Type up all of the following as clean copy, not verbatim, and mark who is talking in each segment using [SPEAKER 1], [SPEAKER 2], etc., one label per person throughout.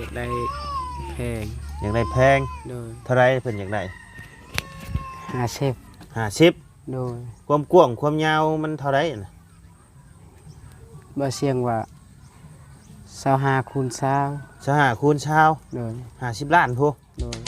[SPEAKER 1] ากได้แพง
[SPEAKER 2] อยากได้แพง
[SPEAKER 1] โดย
[SPEAKER 2] เท่าไรเพิ่นอยากได้
[SPEAKER 1] 50โดย
[SPEAKER 2] ความกว้างความยาวมันเท่าไรน่ะ
[SPEAKER 1] บ่เสียงว่า25คูณ20
[SPEAKER 2] 25คูณ20
[SPEAKER 1] โดย
[SPEAKER 2] 50ล้านพุ
[SPEAKER 1] โดย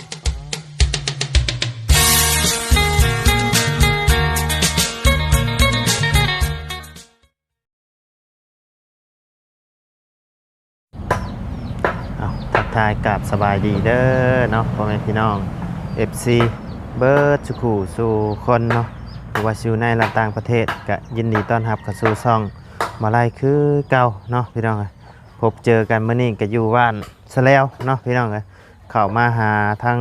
[SPEAKER 2] ทักทายกับสบายดีเด้อเนาะพ่อแม่พี่น้อง FC เบิร์ดสุขุสู่คนเนาะหรือว่าอยู่ในและต่างประเทศก็ยินดีต้อนรับเข้าสู่ช่องมาไล่คือเก่าเนาะพี่น้องพบเจอกันมื้อนี้ก็อยู่บ้านซะแล้วเนาะพี่น้องเข้ามาหาทาง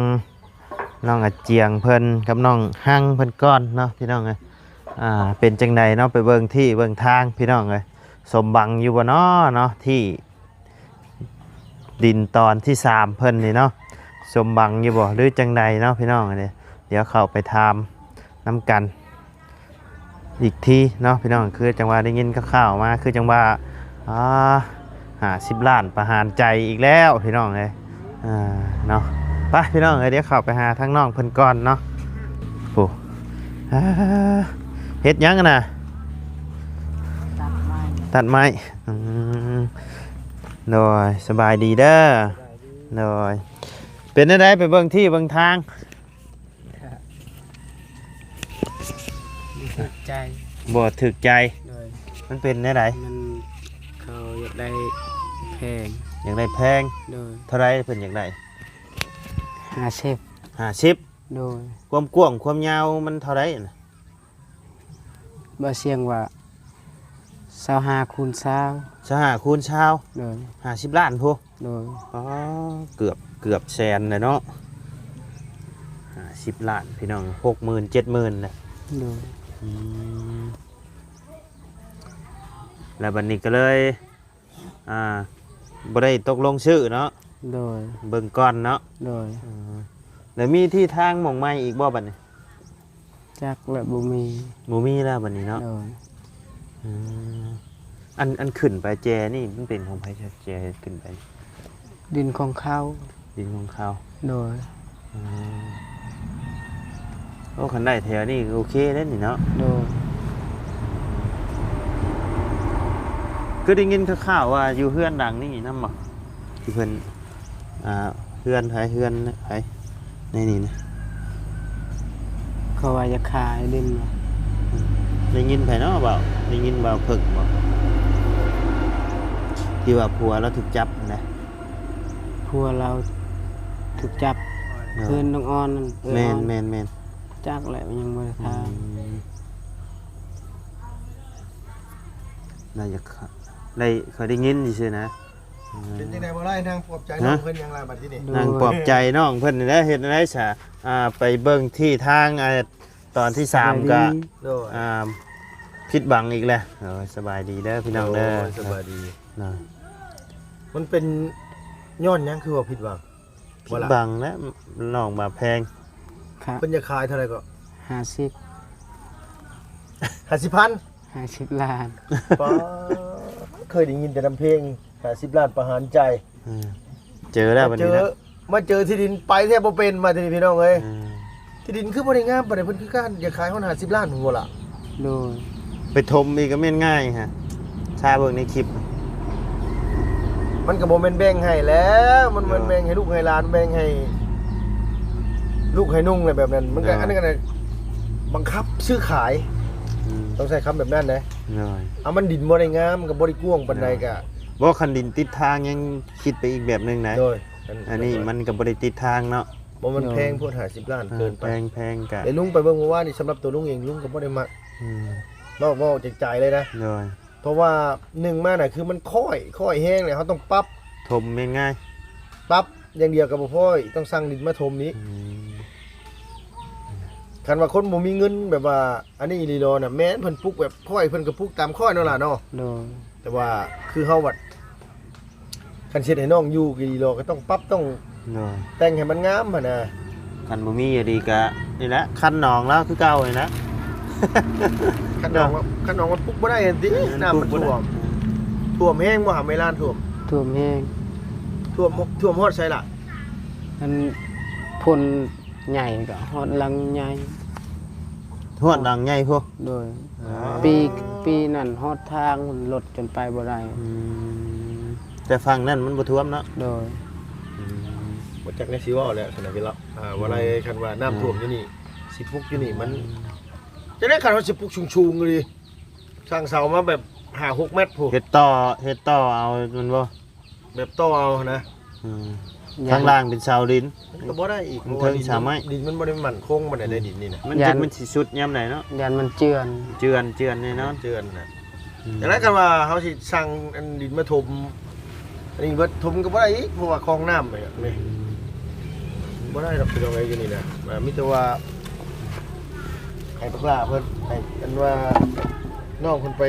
[SPEAKER 2] น้องอาเจียงเพิ่นกับน้องหั่งเพิ่นก้อนเนาะพี่น้องเป็นจังไดเนาะไปเบิ่งที่เบิ่งทางพี่น้องสมบังอยู่บ่เนาะที่ดินตอนที่3เพิ่นนี่เนาะสมบังอยู่บ่หรือจังใดเนาะพี่น้องเดี๋ยวเข้าไปถามน้ำกันอีกทีเนาะพี่น้องคือจังว่าได้ยินข่าวมาคือจังว่า50ล้านประหารใจอีกแล้วพี่น้องเนาะไปพี่น้องเดี๋ยวเข้าไปหาทางน้องเพิ่นก่อนเนาะโอ้เฮ็ดยังกันน่ะตัดไม้โดยสบายดีเด้อโดยเป็นได้ไปเบิ่งที่เบิ่งทาง
[SPEAKER 1] ถึกใจ
[SPEAKER 2] บ่ถึกใจ
[SPEAKER 1] โดย
[SPEAKER 2] มันเป็นได้
[SPEAKER 1] มันเขาอยากได้แพง
[SPEAKER 2] อยากได้แพง
[SPEAKER 1] โดย
[SPEAKER 2] เท่าไรเพิ่นอยากได้
[SPEAKER 1] 50โดย
[SPEAKER 2] ความกว้างความยาวมันเท่าไรน่ะ
[SPEAKER 1] บ่เสียงว่า25คูณ20
[SPEAKER 2] 25คูณ20
[SPEAKER 1] โดย
[SPEAKER 2] 50ล้านพุ
[SPEAKER 1] โดย
[SPEAKER 2] เกือบแสนเลยเนาะ50ล้านพี่น้อง 60,000 70,000น่ะ
[SPEAKER 1] โดย
[SPEAKER 2] แล้วบัดนี้ก็เลยบ่ได้ตกลงชื่อเนาะ
[SPEAKER 1] โดย
[SPEAKER 2] เบิ่งก่อนเนาะ
[SPEAKER 1] โดย
[SPEAKER 2] แล้วมีที่ทางหม่องใหม่อีกบ่บัดนี้
[SPEAKER 1] จักและบ่
[SPEAKER 2] มีแล้วบัดนี้เนาะ
[SPEAKER 1] โดย
[SPEAKER 2] อันขึ้นไปแจนี่มันเป็นของไผแจขึ้นไป
[SPEAKER 1] ดินของเขาโดย
[SPEAKER 2] โอ้คันได้แถวนี่โอเคเด้นี่เนาะ
[SPEAKER 1] โดย
[SPEAKER 2] คือได้ยินข่าวว่าอยู่เฮือนดังนี่นำบ่ที่เพิ่นเฮือนไผนี่นะ
[SPEAKER 1] เขาว่าจะขายดิน
[SPEAKER 2] ได้ยินไผเนาะบ่ได้ยินบ่เพิ่งบ่ที่ว่าผัวเราถูกจับนะ
[SPEAKER 1] ผัวเราถูกจับคืนน้องออน
[SPEAKER 2] แม่น
[SPEAKER 1] จักแหละยังบ่ได้ทาง
[SPEAKER 2] น่าจะได้เคยได้ยินซื่อนะ
[SPEAKER 3] เป็นจังได๋บ่ได้นางปลอบใจน้องเพิ่นยังไงบัดนี้
[SPEAKER 2] นางปลอบใจน้องเพิ่นนี่แหละเฮ็ดได้ซะไปเบิ่งที่ทางตอนที่3ก็ผิดบังอีกแล้วสบายดีเด้อพี่น้องเด้อ
[SPEAKER 3] สบายดีมันเป็นย้อนหยังคือว่าผิดบัง
[SPEAKER 2] ผิดบังนะน้องมาแพง
[SPEAKER 3] เพิ่นจะขายเท่าไหร่ก็
[SPEAKER 1] 50ล้าน
[SPEAKER 3] ป้าเคยได้ยินแต่นำเพลง50ล้านประหารใจ
[SPEAKER 2] เจอแล้วบัดนี้นะ
[SPEAKER 3] มาเจอที่ดินไปแทบบ่เป็นมาที่นี่พี่น้องเอ้ยที่ดินคือบ่ได้งามปานใดเพิ่นคือการอยากขายฮ้อน50ล้านพุ่นบ่ล่ะ
[SPEAKER 1] โดย
[SPEAKER 2] ไปทมอีกก็แม่นง่ายฮะชาเบิ่งในคลิป
[SPEAKER 3] มันก็บ่แม่นแบ่งให้แล้วมันแบ่งให้ลูกให้หลานแบ่งให้ลูกให้นุ่งอะไรแบบนั้นมันก็อันนั้นก็บังคับซื้อขายต้องใช้คำแบบนั้นนะเอามันดินบ่ได้งามก็บ่ได้กว้างปานใดก็
[SPEAKER 2] บ่คันดินติดทางยังคิดไปอีกแบบนึงนะอันนี้มันก็บ่ได้ติดทางเนาะ
[SPEAKER 3] บ่มันแพงพวก50ล้านเกินไป
[SPEAKER 2] แพงกะ
[SPEAKER 3] ไอ้ลุงไปเบิ่งว่านี่สำหรับตัวลุงเองลุงก็บ่ได้มักเว้าจากใจเลยนะเพราะว่า1มาน่ะคือมันค่อยแห้งเลยเขาต้องปรับ
[SPEAKER 2] ถมง่าย
[SPEAKER 3] ปรับอย่างเดียวก็บ่พอต้องสั่งดินมาถมนี้คันว่าคนบ่มีเงินแบบว่าอันนี้อีหลีดอน่ะแม้นเพิ่นปลูกแบบค่อยเพิ่นก็ปลูกตามค่อยนั่นล่ะเนาะแต่ว่าคือเฮาวัดคันเฮ็ดให้น้องอยู่อีหลีดอก็ต้องปรับต้องแต่งให้มันงามหั่นน่ะ
[SPEAKER 2] คันบ่มีอยู่ดีก็นี่แหละคันหนองแล้วคือเก่านี่นะ
[SPEAKER 3] คันหนองมันปลูกบ่ได้ติน้ำมันท่วมแห้งบ่หาไม่ลานท่วม
[SPEAKER 1] แห้ง
[SPEAKER 3] ท ท่วมฮอดใช่ล่ะ
[SPEAKER 1] มันพ่นใหญ่ก็ฮอดหลังใหญ่
[SPEAKER 2] ทวดดังใหญ่พวก
[SPEAKER 1] โดย
[SPEAKER 3] อ๋อ
[SPEAKER 1] ปีนั้นฮอดทางรถจนไปบ่ได้
[SPEAKER 2] แต่ฟังนั่นมันบ่ท่วมเนาะ
[SPEAKER 1] โดย
[SPEAKER 3] บ่จักในสิเว้าแหละขนาดเวลาว่าอะไรคันว่าน้ำท่วมอยู่นี่สิปุกอยู่นี่มันจะได้คันว่าสิปุกชุงๆเลยสร้างเสามาแบบ5-6 เมตรพู
[SPEAKER 2] เฮ็ดต่อเอามันบ่
[SPEAKER 3] แบบต่อเอานะ
[SPEAKER 2] ข้างล่างเป็นชาวดิน
[SPEAKER 3] มันก็บ่ได้อีก
[SPEAKER 2] มันเทิงสามไม้
[SPEAKER 3] ดินมันบ่ได้มั่นคงมันได้ดินนี่นะ
[SPEAKER 2] มันจะมันสิสุดยามใดเนาะ
[SPEAKER 1] ยันมันเจือน
[SPEAKER 2] เจือนแน่นอน
[SPEAKER 3] เจือนนะแต่นั้นกันว่าเฮาสิสั่งอันดินมาถมอันนี้บ่ถมก็บ่ได้อีกเพราะว่าคลองน้ำไปอ่ะนี่บ่ได้ดอกเป็นเอาไว้อยู่นี่นะมีแต่ว่าให้ปลาเพิ่นให้อันว่าน้องเพิ่นไป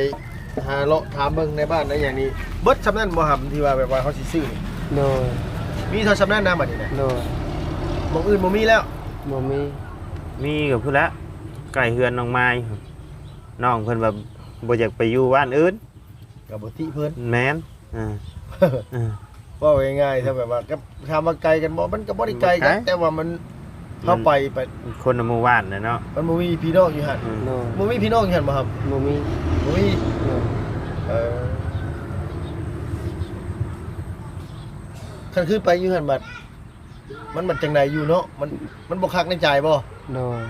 [SPEAKER 3] หาเลาะถามเบิ่งในบ้านในอย่างนี้เบิดสำนั้นบ่หำที่ว่าแบบว่าเขาสิซื้อนี่
[SPEAKER 1] โดย
[SPEAKER 3] มีเท่าสำนั้นนำบัดนี้นะ
[SPEAKER 1] โดย
[SPEAKER 3] หม้องอื่นบ่มีแล้ว
[SPEAKER 1] บ่มี
[SPEAKER 2] มีก็พุ่นละไก่เฮือนน้องไม้น้องเพิ่นแบบบ่อยากไปอยู่บ้านอื่น
[SPEAKER 3] ก็บ่ติเพิ่น
[SPEAKER 2] แม่น
[SPEAKER 3] ว่าง่ายๆถ้าแบบว่าก็ถามว่าไกลกันบ่มันก็บ่ได้ไกลกันแต่ว่ามันเข้าไป
[SPEAKER 2] คนในหมู่บ้านน่ะเนาะ
[SPEAKER 3] มันบ่มีพี่น้องอยู่หั่น
[SPEAKER 1] โดย
[SPEAKER 3] บ่มีพี่น้องอยู่หั่นบ่ครับ
[SPEAKER 1] บ่มี
[SPEAKER 3] บ่มี
[SPEAKER 1] โดย
[SPEAKER 3] คันขึ้นไปอยู่หั่นบัดมันจังไดอยู่เนาะมันบ่คักในใจบ่
[SPEAKER 1] โดย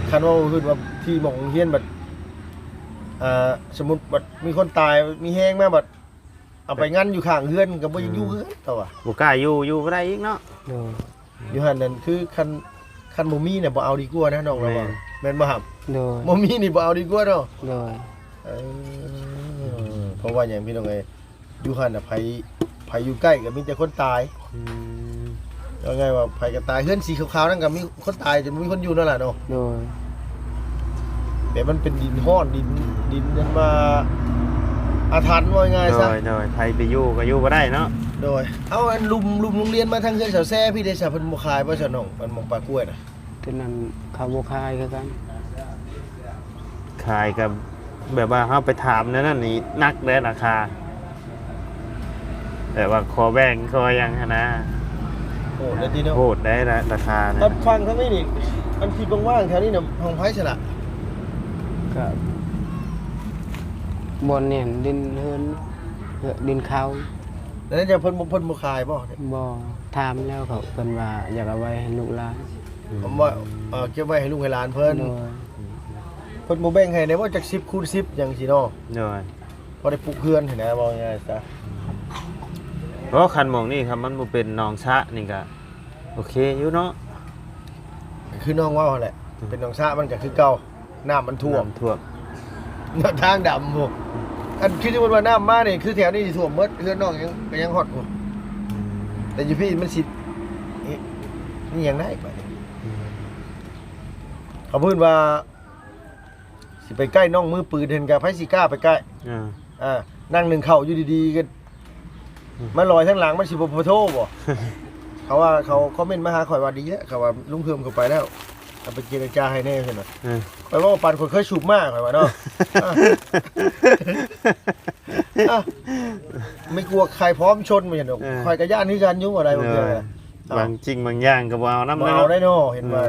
[SPEAKER 3] คันว่าคือว่าที่หม่องเฮียนบัดสมมุติบัดมีคนตายมีแฮงมาบัดเอาไปงั้นอยู่ข้างเฮือนก็บ่ยังอยู่เฮือนต่อว่า
[SPEAKER 2] บ่กล้าอยู่บ่ได้อีกเนาะ
[SPEAKER 1] โดย
[SPEAKER 3] อยู่หั่นนั่นคือคันบ่มีเนี่ยบ่เอาดีกว่านะน้องเราว่าแม่นบ่ครับ
[SPEAKER 1] โดย
[SPEAKER 3] บ่มีนี่บ่เอาดีกว่าเนาะ
[SPEAKER 1] โดย
[SPEAKER 3] เพราะว่าอย่างพี่น้องเอ้ยอยู่หั่นน่ะไผอยู่ใกล้ก็มีแต่คนตายเอาไงว่าไผก็ตายเฮือนสีขาวๆนั่นก็มีคนตายจนมีคนอยู่นั่นแหละเนาะ
[SPEAKER 1] โดย
[SPEAKER 3] แต่มันเป็นดินฮ้อนดินมันมาอาถรรพ์ว่าง่ายซะ
[SPEAKER 2] โดยไผไปอยู่ก็อยู่บ่ได้เนาะ
[SPEAKER 3] โดยเอาอันลุมโรงเรียนมาทางเฮือนเสาแซ่พี่ได้ซะเพิ่นบ่ขายบ่ซะน้องมันหมองปลากล้วยน่ะ
[SPEAKER 1] ฉะนั้นเขาบ่คายคือกัน
[SPEAKER 2] ขายกับแบบว่าเฮาไปถามนั่นนี่นักได้ราคาแต่ว่าขอแบ่งขอหยังหั้นนะ
[SPEAKER 3] โอ้แล้วดีเนาะ
[SPEAKER 2] โหดได้ราคานะ
[SPEAKER 3] ตัดฟังทั้งนี้นี่อันที่ว่างๆแถวนี้น่ะห้องไผซะล่ะ
[SPEAKER 1] ก็บ่แน่นดินเฮือนดินเขา
[SPEAKER 3] แล้วนั่นจะเพิ่นบ่ขายบ่
[SPEAKER 1] บ่ถามแล้วเขาเพิ่นว่าอยากเอาไว้ให้ลูกหลาน
[SPEAKER 3] ผมว่าเก็บไว้ให้ลูกให้หลานเพิ่น
[SPEAKER 1] โดย
[SPEAKER 3] เพิ่นบ่แบ่งให้ได้ว่าจัก10คูณ10จังซี่เนาะ
[SPEAKER 2] โดย
[SPEAKER 3] บ่ได้ปลูกเฮือนให้นะว่าง่ายๆซะ
[SPEAKER 2] เพราะคันหมองนี่ครับมันบ่เป็นหนองชะนี่ก็โอเคอยู่เนาะ
[SPEAKER 3] คือน้องว่าแหละเป็นหนองสระมันก็คือเก่าน้ำมันท่วม
[SPEAKER 2] น้ำท่วม
[SPEAKER 3] ทางดำพวกอันคือที่ว่าน้ำมานี่คือแถวนี้สิท่วมหมดเฮือนน้องยังฮอดพุ่นแต่อยู่พี่มันสินี่ยังได้บัดนี้เขาพูดว่าสิไปใกล้น้องมือปืนเห็นกับไผสิกล้าไปใกล้ นั่งหนึ่งเข่าอยู่ดีๆกันมาลอยทั้งหลังมันสิบโพโทบ่ เขาว่าเขาคอมเมนต์มาหาข่อยว่าดีแล้วเขาว่าลุงเพิ่มเข้าไปแล้วเอาไปเจรจาให้แน่ขึ้นหน่อยข่อยว่าปันคนเคยสูบมากข่อยว่าเนาะ ไม่กลัวใครพร้อมชนมาเห็นหรอกข่อยกับย่านนี่กันยุ่งอะไรบางที
[SPEAKER 2] บางจริงบางอย่างก็บ่เอานำ
[SPEAKER 3] เอาได้เนาะเห็นว่า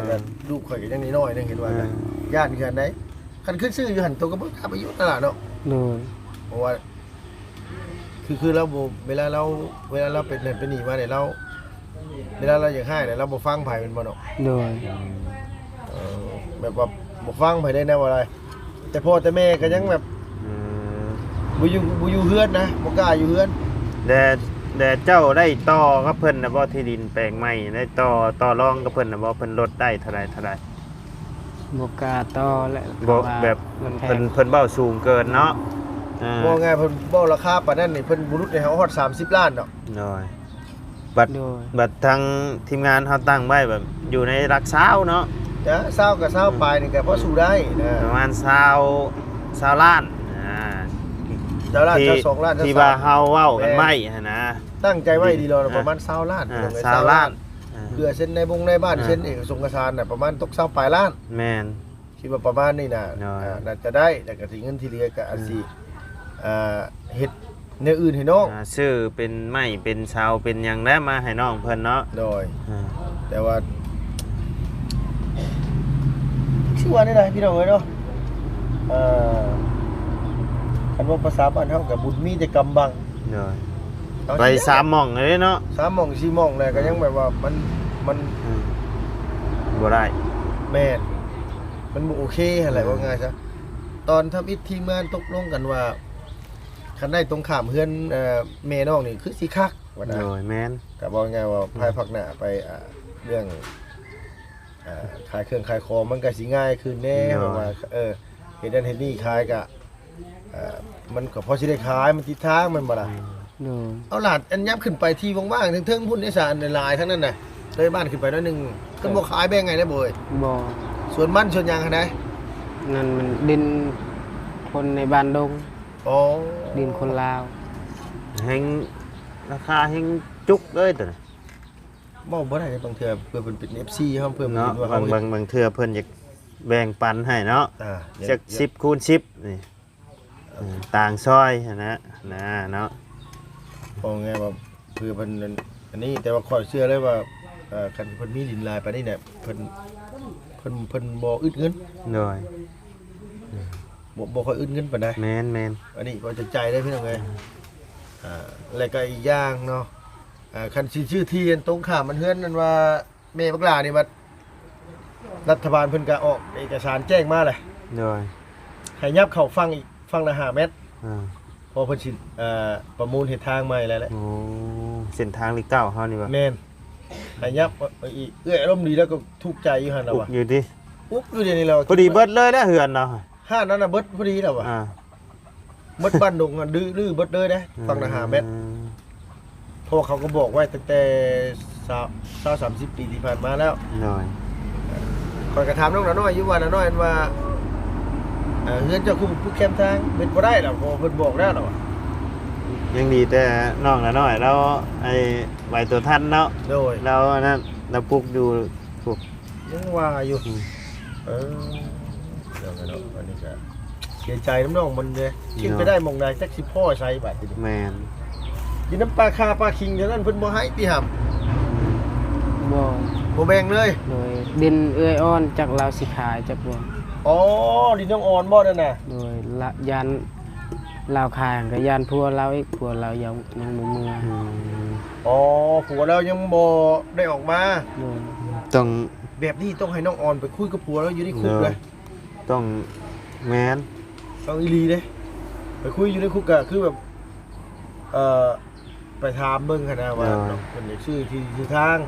[SPEAKER 3] ลูกข่อยก็ยังน้อยๆนึงเห็นว่าย่านกันได้คันขึ้นชื่ออยู่หันตัวก็บ่กล้าไปอยู่ตลาดเนาะ
[SPEAKER 1] โดย
[SPEAKER 3] เพราะว่าคือเราเวลาเราเป็นนั่นเป็นนี่มาเนี่ยเราเวลาเราอยากให้เนี่ยเราบ่ฟังไผเป็นบ่เนาะ
[SPEAKER 1] โดย
[SPEAKER 3] แบบว่าบ่ฟังไผได้แน่ว่าอะไรแต่พ่อแต่แม่ก็ยังแบบบ่อยู่เฮือนนะบ่กล้าอยู่เฮือน
[SPEAKER 2] แต่เจ้าได้ต่อกับเพิ่นน่ะบ่ที่ดินแปลงใหม่ได้ต่อรองกับเพิ่นน่ะบ่เพิ่นลดได้เท่าใด
[SPEAKER 1] บ่กล้าต่อและ
[SPEAKER 2] บ่แบบเพิ่นเบ้าสูงเกินเนาะ
[SPEAKER 3] ว่าไงเพิ่นบ่ราคาปานนั้นนี่เพิ่นบ่รุดให้เฮาฮอด30ล้านดอก
[SPEAKER 2] น้อยบัดทางทีมงานเฮาตั้งไว้แบบอยู่ในหลักเช้าเนาะ
[SPEAKER 3] จ้ะ20กับ20ปลายนี่ก็พอสู้ได้นะ
[SPEAKER 2] ประมาณ20ล้าน
[SPEAKER 3] เจ้าล้านเจ้า2ล้านเจ้า
[SPEAKER 2] ที่ว่าเฮาเว้ากันไว้นะ
[SPEAKER 3] ตั้งใจไว้ดีรอประมาณ20ล้าน
[SPEAKER 2] 20ล้าน
[SPEAKER 3] เพื่อเส้นในบ้านเส้นเอกสงฆ์สารน่ะประมาณตก20ปลายล้าน
[SPEAKER 2] แม่น
[SPEAKER 3] คิดว่าประมาณนี้น่ะน่าจะได้แต่ก็สิเงินที่เหลือก็อาจสิ เฮ็ดแนวอื่นให้น้อง
[SPEAKER 2] ซื้อเป็นไม้เป็นเสาเป็นหยังได้มาให้น้องเพิ่นเนาะ
[SPEAKER 3] โดยแต่ว่าชื่อว่าได้พี่น้องเอ้ยเนาะคันว่าภาษาบ้านเฮาก็บุญมีแต่กำบัง
[SPEAKER 2] เด้อไป3หม่องเลยเนาะ
[SPEAKER 3] 3หม่อง4หม่องแล้วก็ยังแบบว่ามัน
[SPEAKER 2] บ่ได้
[SPEAKER 3] แม่นมันบ่โอเคหั่นแหละว่าง่ายซะตอนทำอิฐทีมงานตกลงกันว่าคันได้ตรงข้ามเฮือนแม่น้องนี่คือสิคักว่านะ
[SPEAKER 2] โดยแม่น
[SPEAKER 3] ก็บอกง่ายว่าภายภาคหน้าไปเรื่องขายเครื่องขายของมันก็สิง่ายขึ้นแน่แบบว่าเฮ็ดนั่นเฮ็ดนี่ขายก็มันก็พอสิได้ขายมันทิศทางมันบ่ล่ะ
[SPEAKER 1] โดย
[SPEAKER 3] เอาล่ะอันย้ำขึ้นไปที่ว่างๆถึงๆพุ่นไอ้สารหลายๆทั้งนั้นน่ะเลยบ้านขึ้นไปหน้อยหนึงเพิ่นบ่ขายแบ่งไงได้บ่เอ้ย
[SPEAKER 1] บ่
[SPEAKER 3] ส่วนมันส่วนหยังหั่นใด
[SPEAKER 1] นั่นมันดินคนในบ้านดง
[SPEAKER 3] อ๋อ
[SPEAKER 1] ดินคนลาว
[SPEAKER 2] แฮงราคาแฮงจุกเลยตัวนี้
[SPEAKER 3] บ่ได้บางเทื่อเพื่อเพิ่นเป็น FC เฮาเพิ่น
[SPEAKER 2] เนาะ
[SPEAKER 3] ว่า
[SPEAKER 2] บางเทื่อเพิ่นอยากแบ่งปันให้เนาะ จัก10 คูณ 10นี่ต่างซอยนะเนาะ
[SPEAKER 3] บอกไงว่าเพื่อเพิ่นอันนี้แต่ว่าข้อยเชื่อเลยว่าคันเพิ่นมีดินลายไปนี่เนี่ยเพิ่นบ่อึดเงิน
[SPEAKER 2] โดย
[SPEAKER 3] บ่ค่อยอึดเงินปานใด
[SPEAKER 2] แม่น
[SPEAKER 3] อันนี้ก็จะใจได้พี่น้องเอ้ยแล้วก็อีกอย่างเนาะคันชื่อที่ตรงข้ามมันเฮือนนั่นว่าแม่บักหลานี่ว่ารัฐบาลเพิ่นก็ออกเอกสารแจ้งมาเลย
[SPEAKER 2] โดย
[SPEAKER 3] ให้ยับเข้าฟังอีกฟังละ5เมตร
[SPEAKER 2] อ่า
[SPEAKER 3] พอเพิ่นสิประมูลเฮ็ดทางใหม่แล้วแหละ
[SPEAKER 2] โอ้เส้นทางลีเก้าเฮานี่บ่
[SPEAKER 3] แม่นให้ยับอีกอารมณ์ดีแล้วก็ทุกข์ใจอยู่หั่นน่ะ
[SPEAKER 2] อุก
[SPEAKER 3] ว่ะ
[SPEAKER 2] อยู่ดิ
[SPEAKER 3] อุ๊บอยู่เดี๋ยวนี้เรา
[SPEAKER 2] พอดีเบิดเลยนะเหือนเนาะ
[SPEAKER 3] ห้านั้นน่ะเบิดพอดีแล้วว่ะ
[SPEAKER 2] อ่า
[SPEAKER 3] เบิดบ้านดงอ่ะดื้อเบิดเลยนะฟังละ5เมตรเพราะว่าเขาก็บอกไว้ตั้งแต่30 ปีที่ผ่านมาแล้ว
[SPEAKER 2] โดย
[SPEAKER 3] ก่อนกระทำน้องน้อยอยู่ว่าน้อยว่าเฮือนเจ้าคุมผู้แคมทางเป็นบ่ได้หรอกเพราะเพิ่นบอกแล้วหรอก
[SPEAKER 2] ยังดีแต่น้องละน้อยแล้วไอ้ไหวตัวทันเนาะ
[SPEAKER 3] โดย
[SPEAKER 2] แล้วนั่นเราปลูกอยู่ปลูก
[SPEAKER 3] ยังว่าอยู่เดี๋ยวกันเนาะอันนี้ก็เสียใจน้องมันเลยกินไปได้หมองใดจักสิพ่อใช้บาดนี้
[SPEAKER 2] แม่น
[SPEAKER 3] กินน้ำปลาคาปลาคิงเท่านั้นเพิ่นบ่ให้ติห่ำ
[SPEAKER 1] บ่
[SPEAKER 3] บ่แบ่งเลย
[SPEAKER 1] โดยดินเอื้อยอ้อนจากลาวสิขายจากบ่
[SPEAKER 3] อ๋อดินน้องอ่อนบ่นั่นน่ะ
[SPEAKER 1] โดยละยานลาวขายก็ยานพัวเราอีกพัวเรายังบ่เมือ
[SPEAKER 3] อ๋อผัวเรายังบ่ได้ออกมา
[SPEAKER 1] โดย
[SPEAKER 2] ต้อง
[SPEAKER 3] แบบนี้ต้องให้น้องอ่อนไปคุยกับผัวแล้วอยู่ในคุกเลย
[SPEAKER 2] ต้องแม่น
[SPEAKER 3] ต้องอีหลีเด้ไปคุยอยู่ในคุกก็คือแบบไปถามเบิ่งหั่นนะว่าน้องเพิ่นได้ชื่อที่ชื่อทาง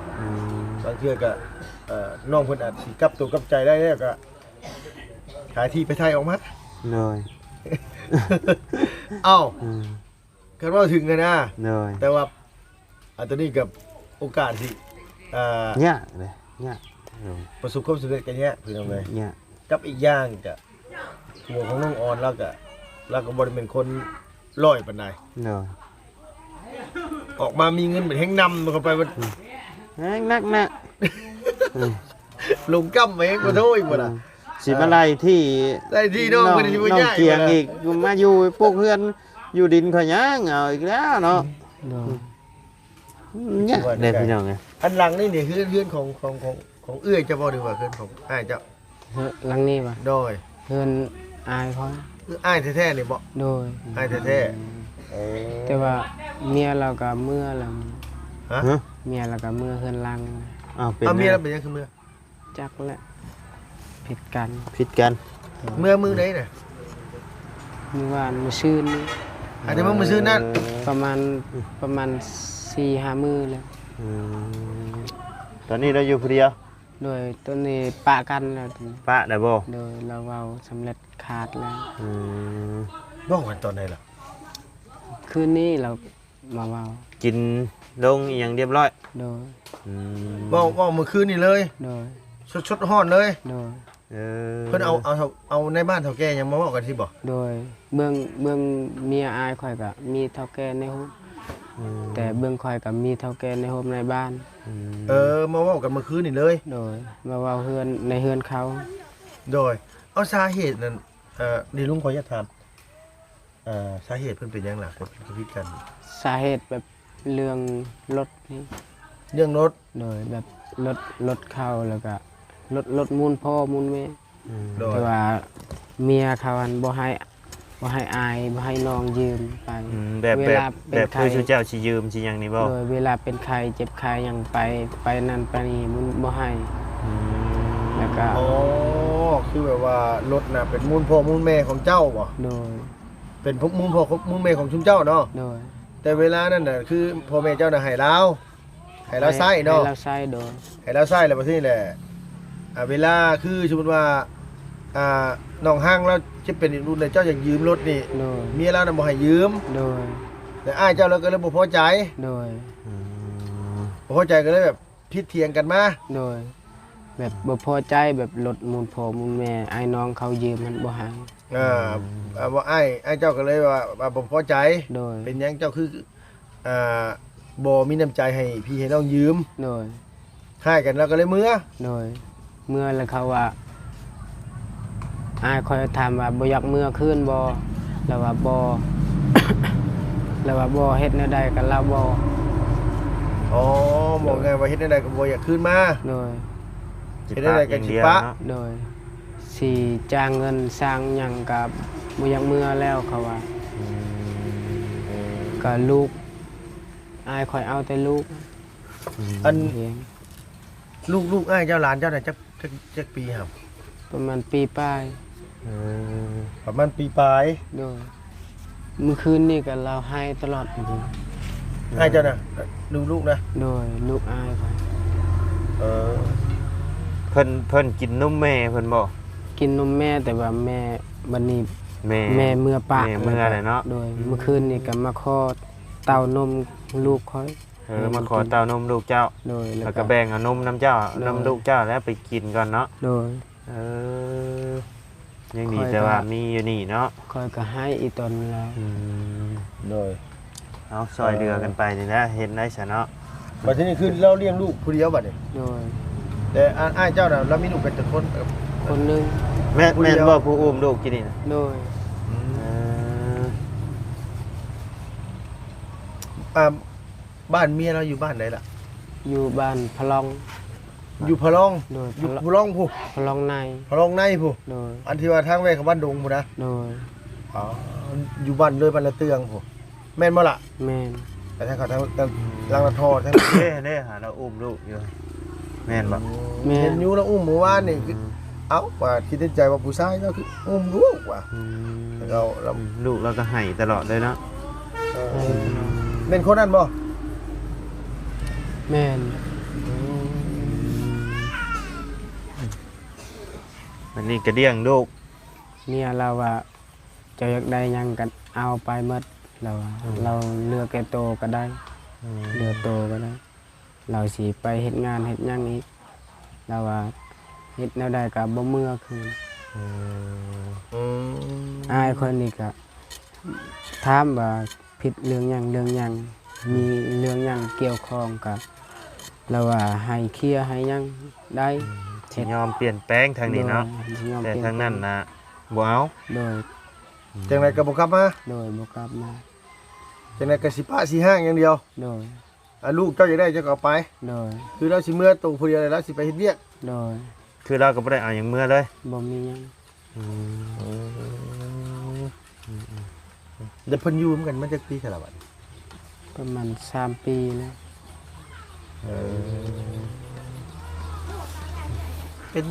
[SPEAKER 3] บางเทื่อก็น้องเพิ่นอาจสิกลับตัวกลับใจได้แล้วก็ขายที่ไปไทยออกมา
[SPEAKER 2] โดย
[SPEAKER 3] เอ้าคันว่าถึงกันนะ
[SPEAKER 2] โดย
[SPEAKER 3] แต่ว่าตอนนี้กับโอกาสสิ
[SPEAKER 2] เนี่ยเลยเนี่ย
[SPEAKER 3] ประสบความสำเร็จกันเนี้ยพี่น้องเลย
[SPEAKER 2] เนี่ย
[SPEAKER 3] กับอีกอย่างก็ผัวของน้องออนแล้วก็บ่ได้เป็นคนร้อยปานใด
[SPEAKER 2] โดย
[SPEAKER 3] ออกมามีเงินเป็นแฮงนำเข้าไปมัน
[SPEAKER 2] นัก
[SPEAKER 3] ลงกั้มเองบ่โทษอีกบ่ล่ะ
[SPEAKER 2] สิมาไล่ที่
[SPEAKER 3] ได้ที่น้องบ่ได้สิบ่
[SPEAKER 2] น้อง
[SPEAKER 3] ย้าย
[SPEAKER 2] เกียงอีกมาอยู่พวกเพื่อนอยู่ดินเขายังเอาอีกแล้วเนาะ
[SPEAKER 1] โดย
[SPEAKER 2] เนี่ยเด้พี่น้องไง
[SPEAKER 3] อันหลังนี่เฮือนของเอื้อยเจ้าบ่ดีกว่าเฮือนของอ้ายเจ้า
[SPEAKER 1] เฮ้ยหลังนี้ว่ะ
[SPEAKER 3] โดย
[SPEAKER 1] เพิ่นอายเขา
[SPEAKER 3] อ้ายแท้ๆนี่บ่
[SPEAKER 1] โดย
[SPEAKER 3] อ้ายแท้ๆ
[SPEAKER 1] แต่ว่าเมียเราก็เมื่อแล้ว
[SPEAKER 3] ฮะ
[SPEAKER 2] ฮะ
[SPEAKER 1] เมียเราก็เมื่อเฮือนลัง
[SPEAKER 2] อ้าวเป็น
[SPEAKER 3] เอาเมีย
[SPEAKER 2] ไง
[SPEAKER 3] แล้วเป็นยังคือเมื่อ
[SPEAKER 1] จักแหละผิดกัน
[SPEAKER 2] ผิดกัน
[SPEAKER 3] มือไหนน่ะ
[SPEAKER 1] เมื่อวานมื้อชื่นนี้
[SPEAKER 3] อาจจะมือซื้อนั่น
[SPEAKER 1] ประมาณ 4-5 มื้อแล้ว
[SPEAKER 2] อืมตอนนี้เราอยู่ผู้เดียว
[SPEAKER 1] โดยต้นนี้ปะกันแล้ว
[SPEAKER 2] ปะได้บ่
[SPEAKER 1] โดยเราเว้าสำเร็จขาดแล้ว
[SPEAKER 2] อืม
[SPEAKER 3] บ้องกันตอนไหนล่ะ
[SPEAKER 1] คืนนี้เรามาเว้า
[SPEAKER 2] กินลงอหย่างเรียบร้อย
[SPEAKER 1] โดย
[SPEAKER 2] อืม
[SPEAKER 3] บ้องเมื่อคืนนี่เลย
[SPEAKER 1] โดย
[SPEAKER 3] ชดฮ้อนเลย
[SPEAKER 1] โดย
[SPEAKER 2] เออ
[SPEAKER 3] เพิ่นเอาในบ้านเฒ่าแก่ยังมาเว้ากันสิบ่
[SPEAKER 1] โดยเบื้องเมียอายข่อยก็มีเฒ่าแก่ในโฮมแต่เบื้องข่อยก็มีเฒ่าแก่ในโฮมในบ้าน
[SPEAKER 3] มาเว้ากันเมื่อคืนนี่เลย
[SPEAKER 1] โดยมาเว้าเฮือนในเฮือนเขา
[SPEAKER 3] โดยเอาสาเหตุนั้นนี่ลุงขออนุญาตถาม สาเหตุเพิ่นเป็นหยังล่ะครับชีวิตกัน
[SPEAKER 1] สาเหตุแบบเรื่องรถนี่
[SPEAKER 3] เรื่องรถ
[SPEAKER 1] โดยแบบรถเข้าแล้วก็รถมูลพ่อมูลแม่
[SPEAKER 3] โดย
[SPEAKER 1] แต่ว่าเมียเขาอันบ่ให้อายบ่ให้น้องยืมไป
[SPEAKER 2] แบบ
[SPEAKER 1] เว
[SPEAKER 2] แบบ
[SPEAKER 1] ลาเป็
[SPEAKER 2] แบ
[SPEAKER 1] น
[SPEAKER 2] บ
[SPEAKER 1] ไข้
[SPEAKER 2] คือชูเจ้าสิยืมสิหยังนี่บ่
[SPEAKER 1] โดยเวลาเป็นไข้เจ็บไข้หยังไปนั่นไปนี่มันบ่ให้
[SPEAKER 2] อืม
[SPEAKER 1] แล้วก็
[SPEAKER 3] อ๋อคือแบบว่ารถน่ะเป็นมูลพ่อมูลแม่ของเจ้าบ่
[SPEAKER 1] โดย
[SPEAKER 3] เป็นพวกมูลพ่อมูลแม่ของชุมเจ้าเนาะ
[SPEAKER 1] โดย
[SPEAKER 3] แต่เวลานั้นน่ะคือพ่อแม่เจ้าน่ะให้เราใช้เนาะ
[SPEAKER 1] ให้เราใช้โดย
[SPEAKER 3] ให้เราใช้แล้วบัดนี้แหละเวลาคือสมมุติว่าน้องห้างแล้วจะเป็นอีกรุ่นเลยเจ้าอยากยืมรถนี่
[SPEAKER 1] โดย
[SPEAKER 3] เมียเราน่ะบ่ให้ยืม
[SPEAKER 1] โดย
[SPEAKER 3] แต่อ้ายเจ้าเราก็เลยบ่พอใจ
[SPEAKER 1] โดย
[SPEAKER 3] บ่พอใจก็เลยแบบพิดเถียงกันมา
[SPEAKER 1] โดยแบบบ่พอใจแบบรถมูลพ่อมูลแม่ไอ้น้องเขายืมมันบ่ให้
[SPEAKER 3] ว่าอ้ายเจ้าก็เลยว่าบ่พอใจ
[SPEAKER 1] โดย
[SPEAKER 3] เป็นหยังเจ้าคือบ่มีน้ำใจให้พี่ให้น้องยืม
[SPEAKER 1] โดย
[SPEAKER 3] ให้กันแล้วก็เลยเมื่อ
[SPEAKER 1] โดยเมื่อแล้วเขาว่าอายคอยถามว่าบ่อยากเมื่อคืนบ่แล้วว่าบ่ แล้วว่าบ่เฮ็ดแนวใดกับเราบ่
[SPEAKER 3] อ๋อบอกไงว่าเฮ็ดได้ก็บ่อยากคืนมา
[SPEAKER 1] โดย
[SPEAKER 3] เฮ็ดได้ก็สิปะ
[SPEAKER 1] โดยสิจ้างเงินสร้างหยังกับบ่อยากเมื่อแล้วเขาว่าก็ลูกอายคอยเอาแต่ลูก
[SPEAKER 3] อัน
[SPEAKER 1] เพียง
[SPEAKER 3] ลูกอ้ายเจ้าหลานเจ้าน่ะจักปีครับ
[SPEAKER 1] ประมาณปีปลาย
[SPEAKER 3] ประมาณปีปลาย
[SPEAKER 1] โดยเมื่อคืนนี่ก็เราให้ตลอดจริง
[SPEAKER 3] อ้ายเจ้าน่ะลูกนะ
[SPEAKER 1] โดยลูกอายคอย
[SPEAKER 3] เออ
[SPEAKER 2] เพิ่นกินนมแม่เพิ่นบ่
[SPEAKER 1] กินนมแม่แต่ว่าแม่บัดนี้
[SPEAKER 2] แม่
[SPEAKER 1] แม่เมื่อปาก
[SPEAKER 2] แม่เมื่อเลยเนาะ
[SPEAKER 1] โดยเมื่อคืนนี่ก็มาคลอดเต้านมลูกค่อย
[SPEAKER 2] มาขอเต้านมลูกเจ้า
[SPEAKER 1] โดย
[SPEAKER 2] แล้วก็แบ่งเอานมน้ำเจ้า
[SPEAKER 1] โดย
[SPEAKER 2] นมลูกเจ้าแล้วไปกินก่อนเนาะ
[SPEAKER 1] โดย
[SPEAKER 2] เออยังดี
[SPEAKER 1] ค่อย
[SPEAKER 2] แต่ว่า
[SPEAKER 1] ก็
[SPEAKER 2] มีอยู่นี่เนาะ
[SPEAKER 1] ค่อยก็ให้อีตอนแล้ว
[SPEAKER 3] โดย
[SPEAKER 2] เอาซอยเดือกันไปนี่นะเห็นได้ซะเนาะ
[SPEAKER 3] บัดนี้คือเราเลี้ยงลูกผู้เดียวบัดนี้
[SPEAKER 1] โดย
[SPEAKER 3] แต่อ้ายเจ้าน่ะเรามีลูกเป็นจักคน
[SPEAKER 1] คนหนึง
[SPEAKER 2] แม่
[SPEAKER 3] ผู้เดี
[SPEAKER 2] แม่
[SPEAKER 3] ยว
[SPEAKER 2] นบ่ผู้อุ้มลูกกินนี่นะ
[SPEAKER 1] โดย
[SPEAKER 2] เออ
[SPEAKER 3] บ้านเมียเราอยู่บ้านไหนล่ะ
[SPEAKER 1] อยู่บ้านพะลอง
[SPEAKER 3] อยู่พะลอง
[SPEAKER 1] โดย
[SPEAKER 3] อยู่พะลองผู้
[SPEAKER 1] พะลองใน
[SPEAKER 3] พะลองในผู้
[SPEAKER 1] โดย
[SPEAKER 3] อันที่ว่าทางแวกกับบ้านดงผู้นะ
[SPEAKER 1] โดย
[SPEAKER 3] อ๋ออยู่บ้านเลยบ้านละเตืองผู้แม่นบ่ล่ะ
[SPEAKER 1] แม่น
[SPEAKER 3] แต่ทางเขาทางลังละทอทาง
[SPEAKER 2] เด้หาเราอุ้มลูกอยู่แม่นบ่
[SPEAKER 3] เห็นอยู่แล้วอุ้มเมื่อวานนี่คือเอ้าว่าคิดในใจว่าผู้ชายก็คืออุ้มลูกว่ะ
[SPEAKER 2] อืม
[SPEAKER 3] เรา
[SPEAKER 2] ลูกเราก็ให้ตลอดเลยเนาะ
[SPEAKER 3] เป็นคนนั้นบ่
[SPEAKER 1] แม่น
[SPEAKER 2] วันนี้ก็เลี้ยงลูก
[SPEAKER 1] เมียเราว่าเจะอยากได้หยังกันเอาไปหมดเราว่าเราเลือกแก่โตก็ได้เลือกโตก็ได้ เราสิไปเฮ็ดงานเฮ็ดหยังอีกเราว่าเฮ็ดแนวใดก็บ่เมื่อคืนอายคนนี้ก็ถามว่าผิดเรื่องหยังมีเรื่องหยังเกี่ยวข้องกับเราว่าให้เคลียร์ให้หยังได้
[SPEAKER 2] สิยอมเปลี่ยนแปลงทางนี้เนาะ
[SPEAKER 1] โดยสิยอม
[SPEAKER 2] แต่
[SPEAKER 1] เปลี่ย
[SPEAKER 2] ทางนั้นนะบ่เอา
[SPEAKER 1] โดย
[SPEAKER 3] จังไดก็บ่กลับมา
[SPEAKER 1] โดยบ่กลับมา
[SPEAKER 3] จังไดก็สิปะสิห้างอย่างเดียว
[SPEAKER 1] โดย
[SPEAKER 3] ลูกเจ้าอยากได้เจ้าก็เอาไป
[SPEAKER 1] โดย
[SPEAKER 3] คือเราสิเมื่อตัวผู้เดียวเลยแล้วสิไปเฮ็ดเวียก
[SPEAKER 1] โดย
[SPEAKER 2] คือเราก็บ่ได้เอาอย่างเมื่อเลย
[SPEAKER 1] บ่มีหยัง
[SPEAKER 3] เดี๋ยวเพิ่นอยู่เหมือนกันมันจักปีเท่าไหร่บัด
[SPEAKER 1] ประมาณ3 ปีแล้ว
[SPEAKER 3] เป็น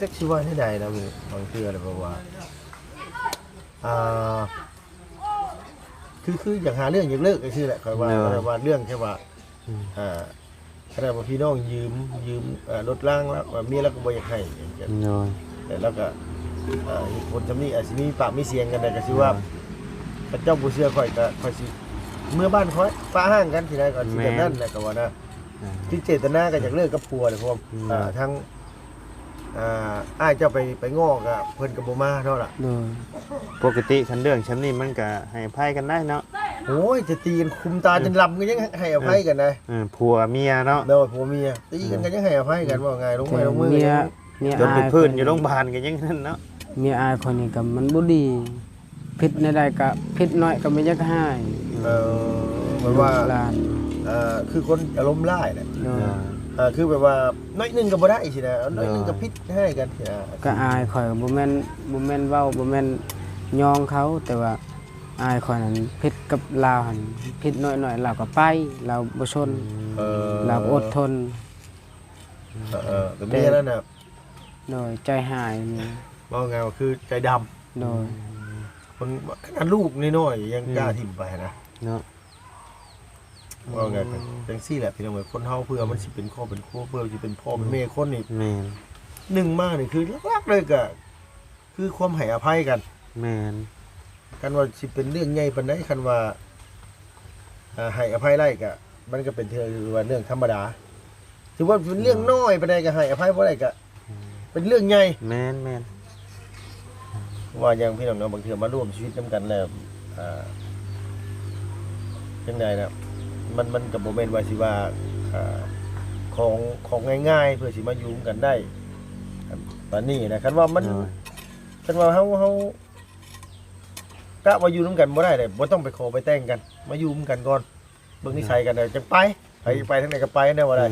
[SPEAKER 3] จักสิว่าที่ใดนะมึงบางเทื่อเลยเพราะว่าคืออยากหาเรื่องอยากเลิกก็คือแหละคอยว่าแต่ว่าเรื่องแค่ว่าขนาดว่าพี่น้องยืมรถล่างแล้วว่าเมียแล้วก็บ่อยากให้อย่างเงี้ย
[SPEAKER 2] โดย
[SPEAKER 3] แต่แล้วก็เหตุผลจำนี้อาจสิมีปากมีเสียงกันได้ก็สิว่าพระเจ้าบ่เชื่อข่อยก็ข่อยสิเมื่อบ้านข่อยป้าห้างกันสิได้ก็สิแบบนั้นแหละก็ว่านะที่เจตนาก็อยากเลิกกับผัวเลยเพราะว่าทั้งอ้ายเจ้าไปง้อกับเพิ่นก็บ่มาเนาะล่ะ
[SPEAKER 1] โดย
[SPEAKER 2] ปกติคันเรื่องชั้นนี้มันก็ให้อภัยกันได้เนาะ
[SPEAKER 3] โอ้ยจะตีกันคุมตาจนลำกันยังให้อภัยกันนะ
[SPEAKER 2] ผัวเมียเนาะ
[SPEAKER 3] เด้อผัวเมียตีกันก็ยังให้อภัยกันว่าไงลงไม้ลงมือ
[SPEAKER 1] เมีย
[SPEAKER 2] จน
[SPEAKER 1] อา
[SPEAKER 2] เป็น
[SPEAKER 1] ย
[SPEAKER 2] พื้นอยู่โรงพยาบาลกันยังนั่นเนาะ
[SPEAKER 1] เมียอายคนนี้ก็มันบ่ดี ผิดในใดก็ผิดน้อยก็ไม่อยากให้
[SPEAKER 3] เหมือนว่า
[SPEAKER 1] หลาน
[SPEAKER 3] คือคนอารมณ์ร้ายแหละ
[SPEAKER 1] โดย
[SPEAKER 3] คือแบบว่าน้อยหนึงก็บ่ได้สินะน้อยหนึงก็พิษให้กันสินะ
[SPEAKER 1] ก็อายข่อยบ่แม่นเว้าบ่แม่นยองเขาแต่ว่าอายข่อยนั้นผิดกับลาวหั่นผิดน้อยๆเราก็ไปเราบ่ชนเราก็อดทน
[SPEAKER 3] แต่เมียนั่นน่ะ
[SPEAKER 1] โดยใจหายมี
[SPEAKER 3] ว่าไงว่าคือใจดำ
[SPEAKER 1] โดย
[SPEAKER 3] คนขนาดลูกน้อยๆยังกล้าทิ่มไปนะ
[SPEAKER 2] เนาะ
[SPEAKER 3] ว่าไงกันจังซี่แหละพี่น้องเอ้ยคนเฮาเพื่อมันสิเป็นครอบเป็นครัวเพื่อสิเป็นพ่อเป็นแม่คนนี่
[SPEAKER 2] แม่น
[SPEAKER 3] หนึ่งมากนี่คือลักๆเลยก็คือความให้อภัยกัน
[SPEAKER 2] แม่น
[SPEAKER 3] กันว่าสิเป็นเรื่องใหญ่ปานใดคันว่าให้อภัยได้ก็มันก็เป็นเรื่องธรรมดาถือว่าเป็นเรื่องน้อยปานใดก็ให้อภัยบ่ได้ก็เป็นเรื่องใหญ่
[SPEAKER 2] แม่นแม่น
[SPEAKER 3] ว่าอย่างพี่น้องเนาะบางทีมาร่วมชีวิตนํกันแล้วจังไดนะมันก็บ่แม่นว่าสิว่าของง่ายๆเพื่อสิมาอยู่กันได้ปานนี้นะคันว่ามันคันว่าเฮากะว่าอยู่นํกันบ่ได้เลยบ่ต้องไปขอไปแต่งกันมาอยู่นํกันก่อนเบิ่งนิสัยกันเด้อจังไปทางไหนก็ไปแน่ว่าได้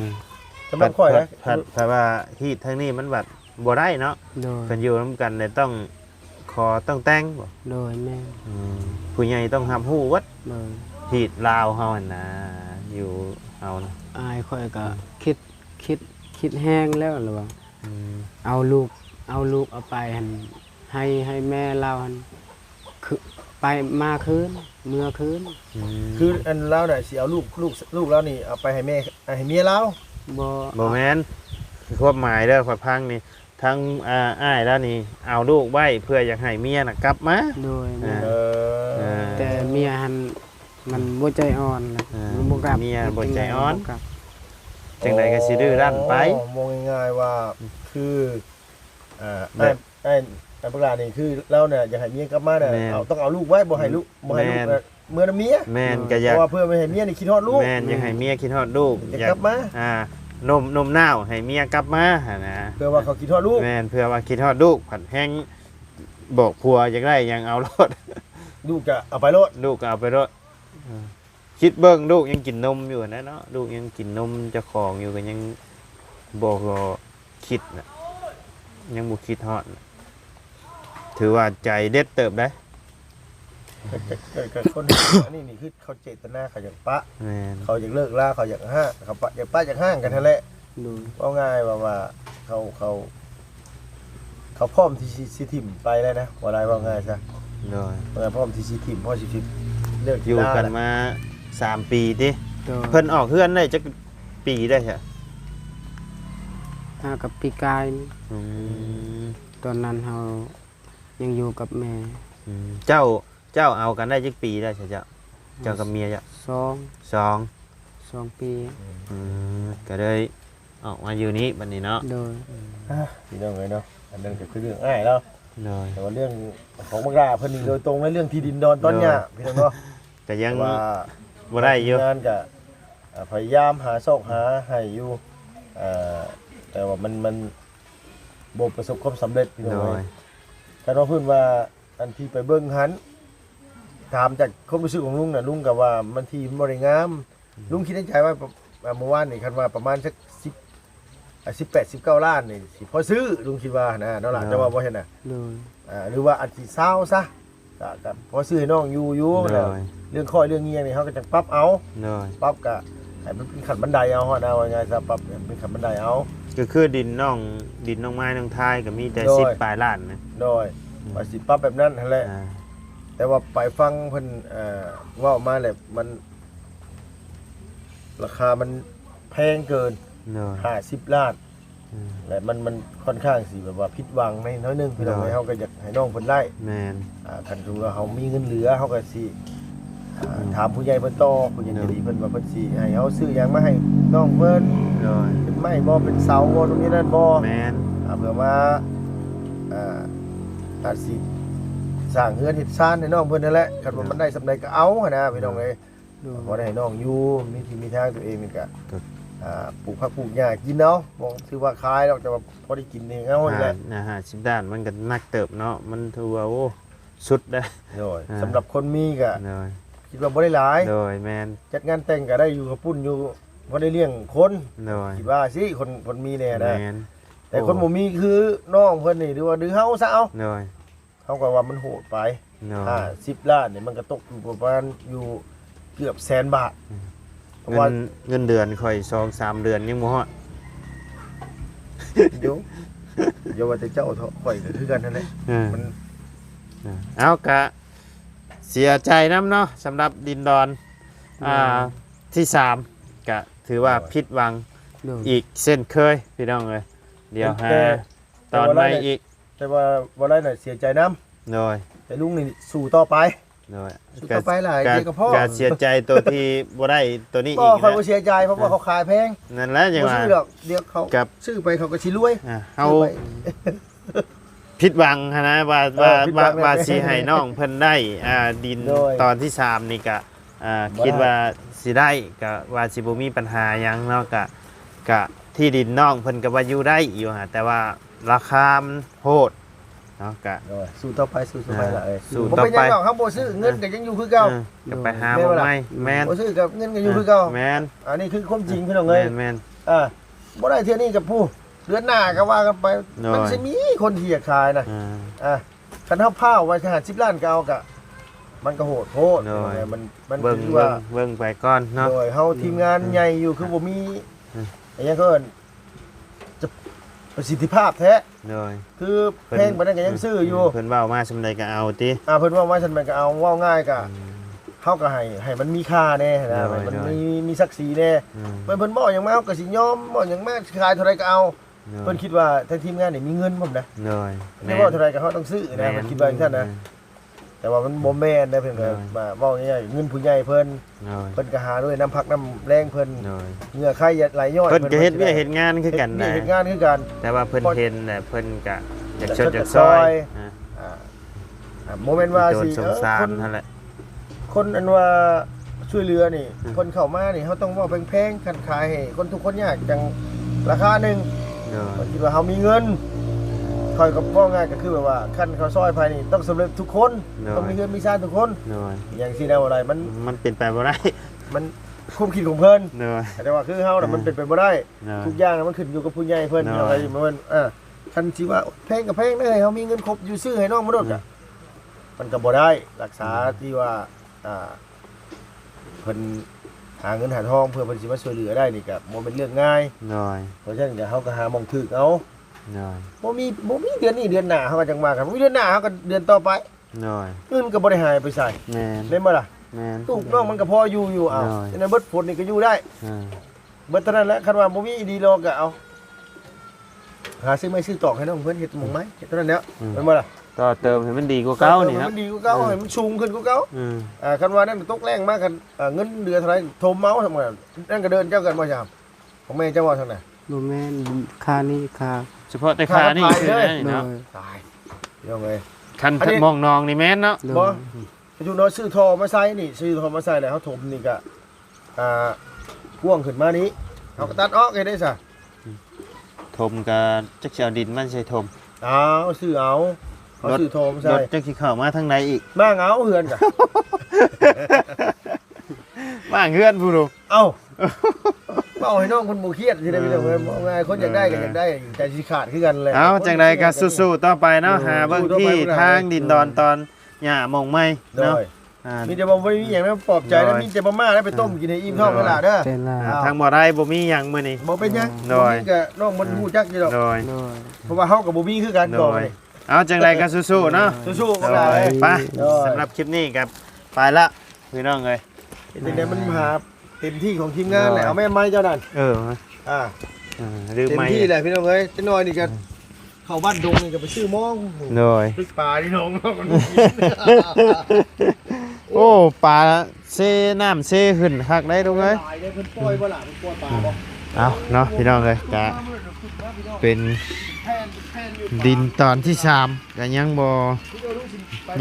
[SPEAKER 3] สำหรับข่อยนะ
[SPEAKER 2] ถ้าว่าฮีตทางนี้มันแบบบ่ได้เนาะ
[SPEAKER 1] โดย
[SPEAKER 2] กันอยู่นํกันเลยต้องต้องแต่งบ่
[SPEAKER 1] โดยแม่
[SPEAKER 2] ผู้ใหญ่ต้องรับรู้วัด
[SPEAKER 1] โดย
[SPEAKER 2] ฮีตลาวเฮาหั่นนะอยู่เอานะ
[SPEAKER 1] อายข่อยก็คิดแห้งแล้วหรือว่า
[SPEAKER 2] อืม
[SPEAKER 1] เอาลูกเอาไปหั่นให้แม่เราหั่นคือไปมาคืนเมื่อคืน
[SPEAKER 3] คืออันเราน่ะสิเอาลูกเรานี่เอาไปให้แม่ให้เมียเรา
[SPEAKER 1] บ่
[SPEAKER 2] บ่แม่นคือความหมายเด้อข่อยพังนี่ทั้งอ้ายแล้วนี่เอาลูกไว้เพื่ออยากให้เมียน่ะกลับมา
[SPEAKER 1] โดยแม่
[SPEAKER 3] เออ
[SPEAKER 1] แต่เมียหันมันบ่ใจอ่อนนะมันบ่กลับ
[SPEAKER 2] เมียบ่ใจอ่อน
[SPEAKER 1] บ่กลับ
[SPEAKER 2] จังไดก็สิดื้อรั้นไป
[SPEAKER 3] มองง่ายๆว่าคือไอ้พวกเรานี่คือเราเนี่ยอยากให้เมียกลับมาเนี่ยต้องเอาลูกไว้บ่ให้ลูกเมื่อนำเมีย
[SPEAKER 2] แม่นก็อ
[SPEAKER 3] เพ
[SPEAKER 2] ยาก
[SPEAKER 3] ราะว่าเพื่อไม่ให้เมียนี่คิดฮอดลูก
[SPEAKER 2] แม่นอยากให้เมียคิดฮอดลูก
[SPEAKER 3] อยากกลับมา
[SPEAKER 2] นมน้าวให้เมียกลับมาหั่นนะ
[SPEAKER 3] เพื่อว่าเขาคิดฮอดลูก
[SPEAKER 2] แม่นเพื่อว่าคิดฮอดลูกผัดแห้งบอกผัวอยากได้หยังเอารถ
[SPEAKER 3] ลูกจะเอาไปโลด
[SPEAKER 2] ลูกก็เอาไปรถคิดเบิ่งลูกยังกินนมอยู่นะเนาะลูกยังกินนมเจ้าของอยู่ก็ยังบอกรอคิดน่ะยังบ่คิดฮอดน่ะถือว่าใจเด็ดเติบได้
[SPEAKER 3] กับคนอันนี้นี่คือเขาเจตนาเขาอยากปะ
[SPEAKER 2] แม่น
[SPEAKER 3] เขาอยากเลิกลาเขาอยากห้าเขาปะอยากปะอยากห้างกันนั่นแหละ
[SPEAKER 1] ดู
[SPEAKER 3] เอาง่ายว่าเขาพร้อมที่สิถิ่มไปแล้วนะว่าไรว่าง่ายซะ
[SPEAKER 2] โดย
[SPEAKER 3] ว่าพร้อมที่สิถิ่มพ่อสิถิ่มเลิก
[SPEAKER 2] อยู่กัน
[SPEAKER 3] ลา
[SPEAKER 2] มา3 ปีติ
[SPEAKER 1] ดู
[SPEAKER 2] เพิ่นออกเฮือนได้จักปีได้ใช่
[SPEAKER 1] ถ้ากับปีกายนี่
[SPEAKER 2] อืม
[SPEAKER 1] ตอนนั้นเฮายังอยู่กับแม่
[SPEAKER 2] เจ้าเอากันได้จักปีได้ใช่เจ้ากับเมียจ้ะ
[SPEAKER 1] 2 ปี
[SPEAKER 2] ก็เลยออกมาอยู่นี้บัดนี้เนาะ
[SPEAKER 1] โดย
[SPEAKER 3] พี่น้องเลยเนาะอันนั้นก็คือเรื่องง่ายแล้ว
[SPEAKER 2] โดย
[SPEAKER 3] แต่ว่าเรื่องของบังราเพิ่นนี่โดยตรงในเรื่องที่ดินดอนต้นหญ้าพี่น้องเนาะ
[SPEAKER 2] ก็ยัง
[SPEAKER 3] ว่า
[SPEAKER 2] บ่ได้อยู่
[SPEAKER 3] งานก็พยายามหาซอกหาให้อยู่แต่ว่ามันบ่ประสบความสำเร็จพี่น้
[SPEAKER 2] โด
[SPEAKER 3] อง
[SPEAKER 2] ย
[SPEAKER 3] เอ้ยแต่ว่าเพิ่นว่าอันที่ไปเบิ่งหันถามจากความรู้สึกของลุงน่ะลุงก็ว่ามันที่บ่ได้งามลุงคิดในใจว่าเมื่อวานนี่คันว่าประมาณสัก18-19 ล้านนี่สิพอซื้อลุงคิดว่านะเนาะล่ะจะว่าบ่เห็นน่ะ
[SPEAKER 1] โดย
[SPEAKER 3] หรือว่าอันที่เศร้าซะก็พอซื้อให้น้องอยู่
[SPEAKER 2] โด
[SPEAKER 3] แล้ว
[SPEAKER 2] ย
[SPEAKER 3] เรื่องค่อยเรื่องเงี้ยนี่เขาก็จะปรับเอา
[SPEAKER 2] โดย
[SPEAKER 3] ปรับก็ให้มันเป็นขันบันไดเอาฮะนะว่าไงซะปรับเป็นขันบันไดเอา
[SPEAKER 2] ก็คือดินน้องไม้น้องทายก็มีแต่
[SPEAKER 3] โดย
[SPEAKER 2] 10ปลายล้านนะ
[SPEAKER 3] โดยว่าสิปรับแบบนั้นนั่นแหละ
[SPEAKER 2] อ่า
[SPEAKER 3] แต่ว่าไปฟังเพิ่นเว่ามาแหละมันราคามันแพงเกิน
[SPEAKER 2] โดย
[SPEAKER 3] 50 ล้าน
[SPEAKER 2] อืม
[SPEAKER 3] และมันค่อนข้างสิแบบว่าผิดหวังในน้อยหนึงพี่น้อง
[SPEAKER 2] โดย
[SPEAKER 3] เฮาก็อยากให้น้องเพิ่นไล่
[SPEAKER 2] แม่น
[SPEAKER 3] คันดูว่าเฮามีเงินเหลือเฮาก็สิถามผู้ใหญ่เพิ่นต่อผู้ใหญ่ใจะดีเพิ่นว่าเพิ่นสิให้เฮาซื้อหยังมาให้น้องเพิ่น
[SPEAKER 2] โดย
[SPEAKER 3] เป็นไม้บ่เป็นเสาบ่ตรงนี้นั่นบ่
[SPEAKER 2] แม่น
[SPEAKER 3] เผื่อว่าอาจสิสร้างเฮือนเฮ็ดซ่านให้น้องเพิ่นนั่นแหละคันว่ามันได้สำใดก็เอาหันนะพี่น้องเอ้ย
[SPEAKER 1] โดย
[SPEAKER 3] บ่ได้ให้น้องอยู่มีที่มีทางตัวเองนี่ก็ปลูกผักปลูกหญ้ากินเนาะบ่ถือว่าขายดอกแต่ว่าพอได้กินนี่เอานี่แหละ
[SPEAKER 2] 10ด้านมันก็นักเติบเนาะมันถือว่าโอ้ สุดเด้อ
[SPEAKER 3] โดยสำหรับคนมีก็
[SPEAKER 2] โดย
[SPEAKER 3] คิดว่าบ่ได้หลาย
[SPEAKER 2] โดยแม่น
[SPEAKER 3] จัดงานแต่งก็ได้อยู่กับปุ้นอยู่บ่ได้เลี้ยงคน
[SPEAKER 2] โดย
[SPEAKER 3] คิดว่าสิคนมีแน่นะ
[SPEAKER 2] แม่น
[SPEAKER 3] แต่คนบ่มีคือน้องเพิ่นนี่หรือว่าดื้อเฮาซะเอา
[SPEAKER 2] โดย
[SPEAKER 3] เฮาก็ว่ามันโหดไป
[SPEAKER 2] โดย
[SPEAKER 3] 10 ล้านนี่มันก็ตกอยู่ประมาณอยู่เกือบแสนบาทเพราะว่า
[SPEAKER 2] เงินเดือนค่อย2-3เดือนยังบ่ฮอด
[SPEAKER 3] เดี๋ยวอย่าว่าแต่เจ้าเถาะข่อยก็คือกันนั่นแหละ มัน
[SPEAKER 2] เอากะเสียใจน้ำเนาะสำหรับดินดอนที่3กะถือว่าผิดหวัง
[SPEAKER 1] โดย
[SPEAKER 2] อีกเส้นเคยพี่น้องเลยเดี๋ยวหาตอนใหม่อีก
[SPEAKER 3] แต่ว่าบ่ได้น่ะเสียใจนํ
[SPEAKER 2] โดย
[SPEAKER 3] แต่ลุงนี่สู้ต่อไป
[SPEAKER 2] โดย
[SPEAKER 3] สู้ต่อไปหลายเดียวกับพ่อ
[SPEAKER 2] กะเสียใจตัวที่บ่ได้ตัวนี้
[SPEAKER 3] ก็
[SPEAKER 2] อีก
[SPEAKER 3] ค่อย
[SPEAKER 2] นะ
[SPEAKER 3] บ่เสียใจเพราะว่าเขาขายแพง
[SPEAKER 2] นั่นแหละจัง
[SPEAKER 3] บ่
[SPEAKER 2] ว่า
[SPEAKER 3] ซื้อดอกเดี๋ยวเขา
[SPEAKER 2] กับ
[SPEAKER 3] ซื้อไปเขาก็สิรวย
[SPEAKER 2] เฮา
[SPEAKER 3] ซื้อไป
[SPEAKER 2] ผิดหวังหั้นนะว่า
[SPEAKER 3] ผิดหวังเลย
[SPEAKER 2] ว่าสิให้น้องเพิ่นได้ดิน
[SPEAKER 3] โดย
[SPEAKER 2] ตอนที่3นี่กะ
[SPEAKER 3] บ่ได้
[SPEAKER 2] คิดว่าสิได้กะว่าสิบ่มีปัญหาหยังเนาะกะที่ดินน้องเพิ่นก็ว่าอยู่ได้อยู่ฮะแต่ว่าราคามันโหดเนาะกะ
[SPEAKER 3] โดยสู้ต่อไปสู้ต่อไปล่ะเอ้ย
[SPEAKER 2] สู้
[SPEAKER 3] บ่
[SPEAKER 2] ต่อ
[SPEAKER 3] เป็นห
[SPEAKER 2] ไป
[SPEAKER 3] ยังหรอกครับบ่ซื้อเงินก็ยังอยู่คือเก่า
[SPEAKER 2] ก็ไปหาบ่ไม่แม่น
[SPEAKER 3] บ่ซื้อกับเงินก็อยู่คือเก่า
[SPEAKER 2] แม่น
[SPEAKER 3] อันนี้คือความจริงพี่น้อง
[SPEAKER 2] แม่
[SPEAKER 3] เอ้ย
[SPEAKER 2] นแม่น
[SPEAKER 3] บ่ได้เที่ยวนี้กับผู้เดือนหน้าก็ว่ากันไป
[SPEAKER 2] โดย
[SPEAKER 3] มันสิมีคนที่อยากขายนะ
[SPEAKER 2] อ่า
[SPEAKER 3] คันเฮาพาวไว้10ล้านก็เอากะมันก็โหดโพด
[SPEAKER 2] โดย
[SPEAKER 3] มัน
[SPEAKER 2] เบิ่ง
[SPEAKER 3] คือ
[SPEAKER 2] เบิ่
[SPEAKER 3] ว่า
[SPEAKER 2] งเบิ่งไปก่อนเนาะ
[SPEAKER 3] โดยเฮาทีมงานใหญ่อยู่คือบ่มี
[SPEAKER 2] อืม
[SPEAKER 3] อันนี้ก็เอิ้นจะประสิทธิภาพแท้
[SPEAKER 2] โดย
[SPEAKER 3] คือเพลงปานนั้นก็ยังซื้ออยู่
[SPEAKER 2] เพิ่นเว้ามาสำใดก็เอาติ
[SPEAKER 3] เพิ่นว่าว่าฉันมันก็เอาเว้าง่ายก็เฮาก็ให้มันมีค่าแน่นะ
[SPEAKER 2] โดย
[SPEAKER 3] มัน
[SPEAKER 2] โดย
[SPEAKER 3] มีศักดิ์ศรีแน่
[SPEAKER 2] อืม
[SPEAKER 3] เพิ่นบ่หยังมาเฮาก็สิยอมบ่หยังมาขายเท่าไรก็เอาเพิ่นคิดว่าทางทีมงานนี่มีเงินผมนะ
[SPEAKER 2] โดย
[SPEAKER 3] ไม่ว่าเท่าไรก็เฮาต้องซื้อนะมันคิดว่าอย่างนั้นนะแต่ว่ามันบ่แม่นนะเพิ่นก็มาเว้าง่ายๆเงินผู้ใหญ่เพิ่น
[SPEAKER 2] โดย
[SPEAKER 3] เพิ่นก็หาด้วยน้ำพักน้ำแรงเพิ่น
[SPEAKER 2] โดย
[SPEAKER 3] เหงื่อใครไหลย้อย
[SPEAKER 2] เพิ่นก็เฮ็ดเวียกเฮ็ดงานคือกัน
[SPEAKER 3] เฮ็
[SPEAKER 2] นะ
[SPEAKER 3] ดเฮ็ดงานคือกัน
[SPEAKER 2] แต่ว่าเพิ่นเห็นแหละเพิ่นก็อยากชดอยากซ
[SPEAKER 3] ซ
[SPEAKER 2] อ
[SPEAKER 3] อย
[SPEAKER 2] ย
[SPEAKER 3] โมเมนต์ว่า
[SPEAKER 2] โดน
[SPEAKER 3] สิ
[SPEAKER 2] สงสาร
[SPEAKER 3] คน
[SPEAKER 2] นั่นแหละ
[SPEAKER 3] คนอันว่าช่วยเหลือนี่คนเข้ามานี่เฮาต้องเว้าแพงๆคันขายให้คนทุกคนยากจังราคาหนึง
[SPEAKER 2] โดย
[SPEAKER 3] มันคิดว่าเฮามีเงินคอยกับว่าง่ายก็คือแบบว่าคันเขาซอยภายนี่ต้องสำเร็จทุกคนต้องมีเงินมีชาติทุกคน
[SPEAKER 2] โดย
[SPEAKER 3] อย่างสิแนวอะไรมัน
[SPEAKER 2] มันเป็นไปบ่ได้
[SPEAKER 3] มันความคิดของเพิ่น
[SPEAKER 2] โดย
[SPEAKER 3] แต่ว่าคือเฮาน่ะมันเป็นไปบ่ได้
[SPEAKER 2] โดย
[SPEAKER 3] ทุกอย่างน่ะมันขึ้นอยู่กับผู้ใหญ่เพิ่น
[SPEAKER 2] เนาะ
[SPEAKER 3] อะไรมันคันสิว่าแพงกับแพงเด้อเฮามีเงินครบอยู่ซื้อให้น้องมนุษย์อ่ะมันก็บ่ได้รักษาที่ว่าเพิ่นหาเงินหาทองเพื่อเพิ่นสิมาช่วยเหลือได้นี่ก็บ่เป็นเรื่องง่าย
[SPEAKER 2] โดย
[SPEAKER 3] เพราะฉะนั้นเดี๋ยวเฮาก็หาหม่องถึกเอา
[SPEAKER 2] โดย
[SPEAKER 3] บ่มีเดือนนี้เดือนหน้าเฮาก็จังมากันบ่มีเดือนหน้าเฮาก็เดือนต่อไป
[SPEAKER 2] โดย
[SPEAKER 3] เงินก็บ่ได้หายไปใส่
[SPEAKER 2] แม่น
[SPEAKER 3] เล่นบ่ล่ะ
[SPEAKER 2] แม่น
[SPEAKER 3] ตู้น้องมันก็พออยู่เอา
[SPEAKER 2] น้อย
[SPEAKER 3] ฉะนั้นเบิดฝนนี่ก็อยู่ได้
[SPEAKER 2] อ่า
[SPEAKER 3] เบิดเท่านั้นแหละคันว่าบ่มีดีโลก็เอาหาซื้อไม้ซื้อตอกให้น้องเพิ่นเฮ็ดหม่องไม้เฮ็ดเท่านั้นแล้วแม่นบ่ล่ะ
[SPEAKER 2] ต่อเติมให้มันดีกว่าเก่านี่ครับ
[SPEAKER 3] มันดีกว่าเก่าให้มันสูงขึ้นกว่าเก่า
[SPEAKER 2] อืม
[SPEAKER 3] คันว่านั่นตกแรงมากกันเงินเดือนเท่าไหร่โทรเมาส์ทำไมนั่นก็เดินเจ้ากันบ่ยามของแม่เจ้าว่าทางไหน
[SPEAKER 1] บ่แม่นค่านี้ค่า
[SPEAKER 2] เฉพาะแต่ขานี่
[SPEAKER 3] ขา
[SPEAKER 2] คือ
[SPEAKER 3] เลย
[SPEAKER 2] ได้
[SPEAKER 1] โด
[SPEAKER 2] เนาะ
[SPEAKER 1] ย
[SPEAKER 3] ตายพี่น้องเอ้ย
[SPEAKER 2] คัน
[SPEAKER 3] อันนี้
[SPEAKER 2] มองนองนี่แม่นเนาะ
[SPEAKER 1] โด
[SPEAKER 3] บ่
[SPEAKER 1] ย
[SPEAKER 3] ไปดูเนาะซื้อทอมาใส่นี่ซื้อทอมาใส่แล้วเขาถมนี่ก็พ่วงขึ้นมานี้เอาก็ตัดออกให้ได้ซะ
[SPEAKER 2] ถมกับจักสิเอาดินมันใส่ถม
[SPEAKER 3] เอาซื้อเอาเขาซื้อทอมา
[SPEAKER 2] ร
[SPEAKER 3] ใส่
[SPEAKER 2] ถจักสิเข้ามาทางใดอีก
[SPEAKER 3] บ้างเอาเฮือนกะ
[SPEAKER 2] บ้างเฮือนผู้ดู
[SPEAKER 3] เอ้าเอาให้น้องคนบ่เครียดสิได้พี่น้องเอ้ยว่าไงคนอยากได้ก็อยากได้ใจสิขาดคือกันแหละ
[SPEAKER 2] เอาจังใดก็สู้ๆต่อไปเนาะหาเบิ่งที่ทางดินดอนตอนหญ้าหมองไม้
[SPEAKER 3] โด
[SPEAKER 2] เนาะ
[SPEAKER 3] ยมีแต่บ่มีหยังนะปลอบใจแล้วมีแต่มาม่าแล้วไปต้มกินให้อิ่มท้องเวลาเด้อ
[SPEAKER 1] เจนล่ะ
[SPEAKER 2] ทางบ่ได้บ่มีหยังมื้อนี้
[SPEAKER 3] บ่เป็นหยัง
[SPEAKER 2] โดย
[SPEAKER 3] บ่มีก็น้องมันฮู้จักอยู่ดอก
[SPEAKER 2] โดย
[SPEAKER 1] โดย
[SPEAKER 3] เพราะว่าเฮากับบ่มีคือกัน
[SPEAKER 2] โด
[SPEAKER 3] ก่อน
[SPEAKER 2] ยเอาจังใดก็สู้ๆเนาะ
[SPEAKER 3] สู้ๆ
[SPEAKER 2] โด
[SPEAKER 3] ก็ได้
[SPEAKER 2] ยไป
[SPEAKER 3] โดย
[SPEAKER 2] สำหรับคลิปนี้กับไปละพี่น้องเอ้ย
[SPEAKER 3] เห็นแต่มันหาเต็มที่ของทีมงานแหละเอาแม่ไม้เจ้านั่น อ่า
[SPEAKER 2] ลืม
[SPEAKER 3] เต็ม
[SPEAKER 2] ไม่
[SPEAKER 3] ที่แหละพี่น้องเอ้ยจักหน่อยนี่ก็เข้าบ้านดงนี่ก็ไปซื้อมอง
[SPEAKER 2] โดย
[SPEAKER 3] ตึกป่าที่น้องมัน
[SPEAKER 2] โอ้ปลาเซน้ำเซขึ้นคักได้ตรงเลย
[SPEAKER 3] ตายเลยเพิ่นปล่อยบ่ล่ะเพิ่นปล่อยปลาบ่
[SPEAKER 2] เอาเนาะพี่น้องเลยกะเป็นดินตอนที่3ก็ยังบ่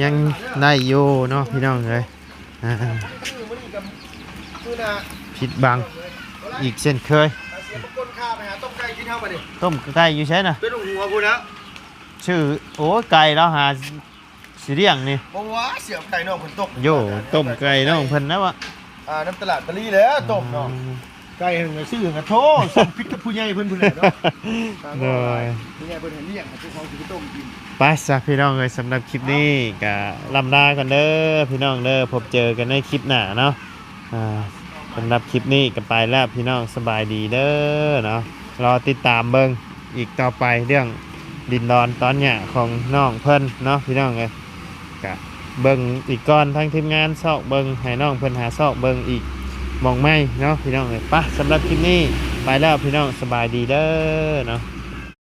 [SPEAKER 2] ยังได้อยู่เนาะพี่น้องเลยผิดบังอีกเช่นเคย
[SPEAKER 3] เสียบก้นข้าไปหาต้มไก่กินเฮามาดิ
[SPEAKER 2] ต้มไก่อยู่ใช่น่ะ
[SPEAKER 3] เป็นหัวกูนะ
[SPEAKER 2] ชื่อโอ้ไก่แล้วหา สิเลี้ยงนี่
[SPEAKER 3] บ่ว่าเสียบไก่น้องเพิ่นตก
[SPEAKER 2] โยต้มไก่น้องเพิ่นนะวะ
[SPEAKER 3] น้ำตลาดตะลีแล้วต้มเนาะไก่เพิ่นก็ซื้อก็โทสมพิษกับผู้ใหญ่เพิ่นพุ่นแหละเนาะ
[SPEAKER 2] โดย
[SPEAKER 3] ผู้ใหญ่เพิ่นให้เลี้ยงให้พวกเขาสิไปต้มกิน
[SPEAKER 2] ไปซะพี่น้องเอ้ยสำหรับคลิปนี้ก็ลำลากันเด้อพี่น้องเด้อพบเจอกันในคลิปหน้าเนาะสำหรับคลิปนี้ก็ไปแล้วพี่น้องสบายดีเด้อเนาะรอติดตามเบิ่งอีกต่อไปเรื่องดินดอนตอนหยาของน้องเพิ่นเนาะพี่น้องเอ้ยก็เบิ่งอีกก่อนทางทีมงานซอกเบิ่งให้น้องเพิ่นหาซอกเบิ่งอีกมองไม่เนาะพี่น้องเอ้ยไปสำหรับคลิปนี้ไปแล้วพี่น้องสบายดีเด้อเนาะ